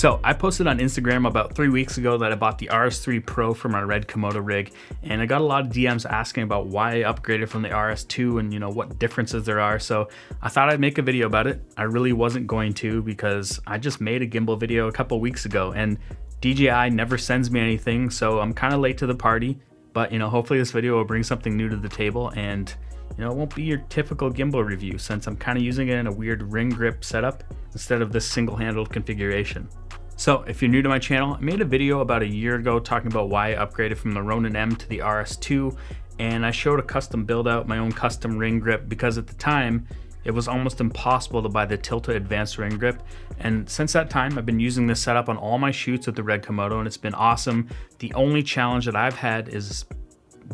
So I posted on Instagram about 3 weeks ago that I bought the RS3 Pro for my red Komodo rig, and I got a lot of DMs asking about why I upgraded from the RS2 and what differences there are. So I thought I'd make a video about it. I really wasn't going to because I just made a gimbal video a couple weeks ago and DJI never sends me anything, so I'm kind of late to the party. But hopefully this video will bring something new to the table, and it won't be your typical gimbal review since I'm kind of using it in a weird ring grip setup instead of this single-handled configuration. So if you're new to my channel, I made a video about a year ago talking about why I upgraded from the Ronin M to the RS2, and I showed a custom build out, my own custom ring grip, because at the time it was almost impossible to buy the Tilta Advanced ring grip. And since that time, I've been using this setup on all my shoots with the red Komodo, and it's been awesome. The only challenge that I've had is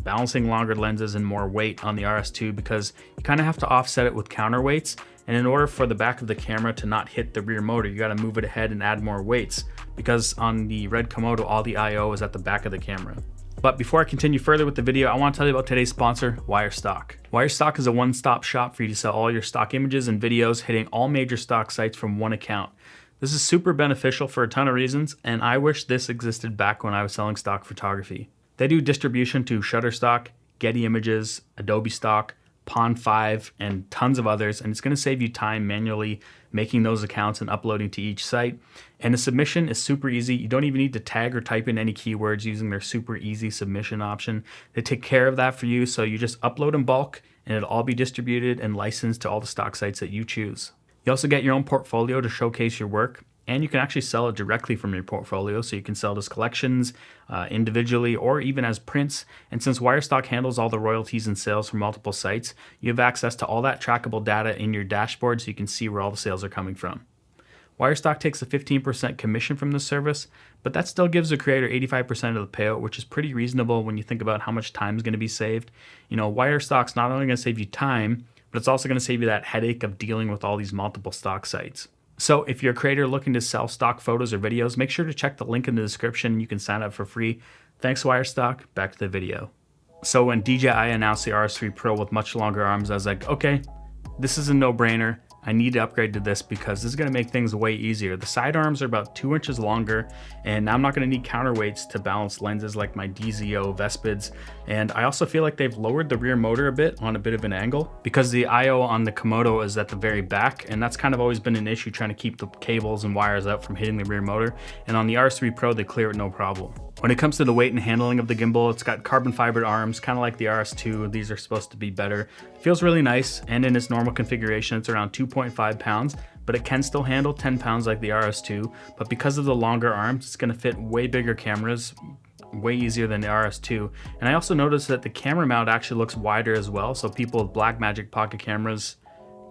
balancing longer lenses and more weight on the RS2 because you kind of have to offset it with counterweights. And in order for the back of the camera to not hit the rear motor, you got to move it ahead and add more weights because on the red Komodo, all the I/O is at the back of the camera. But before I continue further with the video, I want to tell you about today's sponsor, Wirestock. Wirestock is a one-stop shop for you to sell all your stock images and videos, hitting all major stock sites from one account. This is super beneficial for a ton of reasons, and I wish this existed back when I was selling stock photography. They do distribution to Shutterstock, Getty Images, Adobe Stock, Pond5, and tons of others, and it's going to save you time manually making those accounts and uploading to each site. And the submission is super easy. You don't even need to tag or type in any keywords using their super easy submission option. They take care of that for you, so you just upload in bulk and it'll all be distributed and licensed to all the stock sites that you choose. You also get your own portfolio to showcase your work, and you can actually sell it directly from your portfolio, so you can sell it as collections, individually, or even as prints. And since Wirestock handles all the royalties and sales from multiple sites, you have access to all that trackable data in your dashboard so you can see where all the sales are coming from. Wirestock takes a 15% commission from the service, but that still gives the creator 85% of the payout, which is pretty reasonable when you think about how much time is going to be saved. Wirestock's not only going to save you time, but it's also going to save you that headache of dealing with all these multiple stock sites. So if you're a creator looking to sell stock photos or videos, make sure to check the link in the description. You can sign up for free. Thanks, Wirestock. Back to the video. So when DJI announced the RS3 Pro with much longer arms, I was like, okay, this is a no-brainer. I need to upgrade to this because this is going to make things way easier. The side arms are about 2 inches longer, and I'm not going to need counterweights to balance lenses like my DZO Vespids. And I also feel like they've lowered the rear motor a bit on a bit of an angle because the I/O on the Komodo is at the very back, and that's kind of always been an issue trying to keep the cables and wires out from hitting the rear motor. And on the RS3 Pro, they clear it no problem. When it comes to the weight and handling of the gimbal, it's got carbon fibered arms, kind of like the RS2. These are supposed to be better. It feels really nice, and in its normal configuration, it's around 2.5 pounds, but it can still handle 10 pounds like the RS2. But because of the longer arms, it's going to fit way bigger cameras, way easier than the RS2. And I also noticed that the camera mount actually looks wider as well, so people with Blackmagic pocket cameras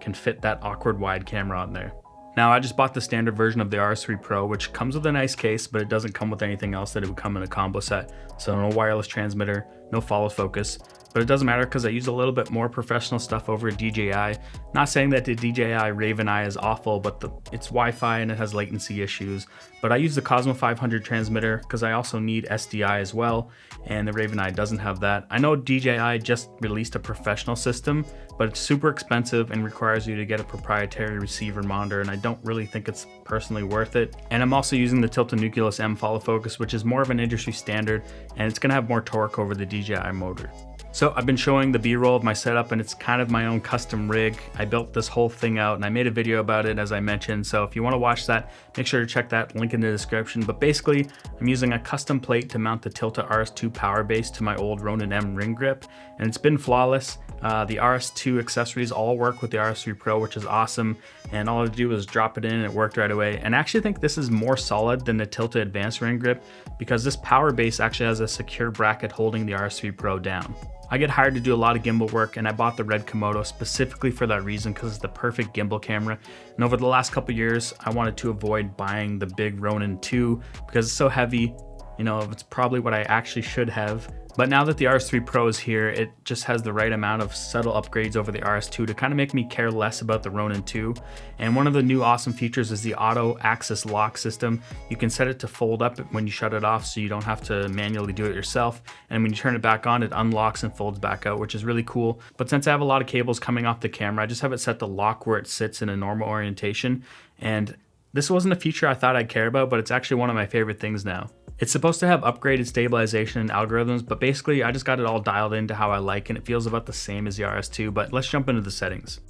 can fit that awkward wide camera on there. Now, I just bought the standard version of the RS3 Pro, which comes with a nice case, but it doesn't come with anything else that it would come in a combo set. So no wireless transmitter, no follow focus, but it doesn't matter because I use a little bit more professional stuff over at DJI. Not saying that the DJI Raven Eye is awful, but it's Wi-Fi and it has latency issues. But I use the Cosmo 500 transmitter because I also need SDI as well, and the Raven Eye doesn't have that. I know DJI just released a professional system, but it's super expensive and requires you to get a proprietary receiver monitor, and I don't really think it's personally worth it. And I'm also using the Tilta Nucleus M follow focus, which is more of an industry standard, and it's going to have more torque over the DJI motor. So I've been showing the B-roll of my setup, and it's kind of my own custom rig. I built this whole thing out and I made a video about it, as I mentioned. So if you want to watch that, make sure to check that link in the description. But basically, I'm using a custom plate to mount the Tilta RS2 power base to my old Ronin M ring grip, and it's been flawless. The RS2 accessories all work with the RS3 Pro, which is awesome. And all I do is drop it in and it worked right away. And I actually think this is more solid than the Tilta Advanced ring grip because this power base actually has a secure bracket holding the RS3 Pro down. I get hired to do a lot of gimbal work, and I bought the red Komodo specifically for that reason because it's the perfect gimbal camera. And over the last couple years, I wanted to avoid buying the big Ronin 2 because it's so heavy. It's probably what I actually should have. But now that the RS3 Pro is here, it just has the right amount of subtle upgrades over the RS2 to kind of make me care less about the Ronin 2. And one of the new awesome features is the auto axis lock system. You can set it to fold up when you shut it off so you don't have to manually do it yourself. And when you turn it back on, it unlocks and folds back out, which is really cool. But since I have a lot of cables coming off the camera, I just have it set to lock where it sits in a normal orientation. And This wasn't a feature I thought I'd care about, but it's actually one of my favorite things now. It's supposed to have upgraded stabilization and algorithms, but basically I just got it all dialed into how I like, and it feels about the same as the RS2, but let's jump into the settings.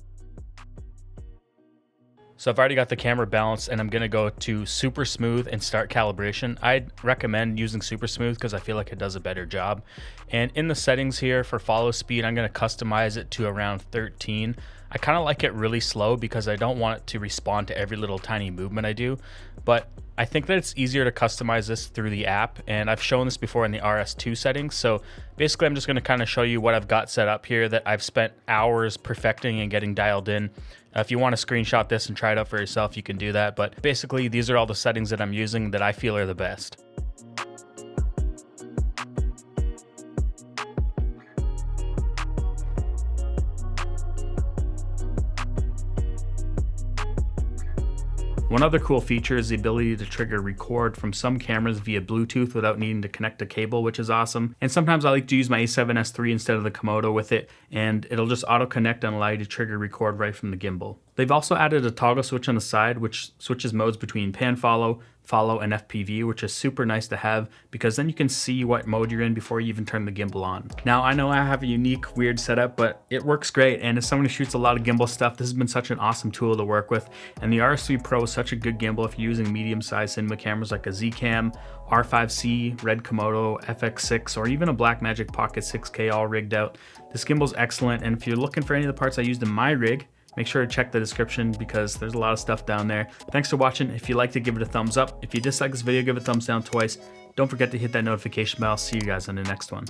So I've already got the camera balanced, and I'm gonna go to super smooth and start calibration. I'd recommend using super smooth because I feel like it does a better job. And in the settings here for follow speed, I'm gonna customize it to around 13. I kind of like it really slow because I don't want it to respond to every little tiny movement I do, but I think that it's easier to customize this through the app, and I've shown this before in the RS2 settings. So basically I'm just going to kind of show you what I've got set up here that I've spent hours perfecting and getting dialed in. If you want to screenshot this and try it out for yourself, you can do that, but basically these are all the settings that I'm using that I feel are the best. One other cool feature is the ability to trigger record from some cameras via Bluetooth without needing to connect a cable, which is awesome. And sometimes I like to use my A7S III instead of the Komodo with it, and it'll just auto connect and allow you to trigger record right from the gimbal. They've also added a toggle switch on the side which switches modes between pan follow, and FPV, which is super nice to have because then you can see what mode you're in before you even turn the gimbal on. Now I know I have a unique, weird setup, but it works great, and as someone who shoots a lot of gimbal stuff, this has been such an awesome tool to work with. And the RS3 Pro is such a good gimbal if you're using medium-sized cinema cameras like a Z-Cam, R5C, Red Komodo, FX6, or even a Blackmagic Pocket 6K all rigged out. This gimbal's excellent, and if you're looking for any of the parts I used in my rig, make sure to check the description because there's a lot of stuff down there. Thanks for watching. If you liked it, give it a thumbs up. If you dislike this video, give it a thumbs down twice. Don't forget to hit that notification bell. See you guys on the next one.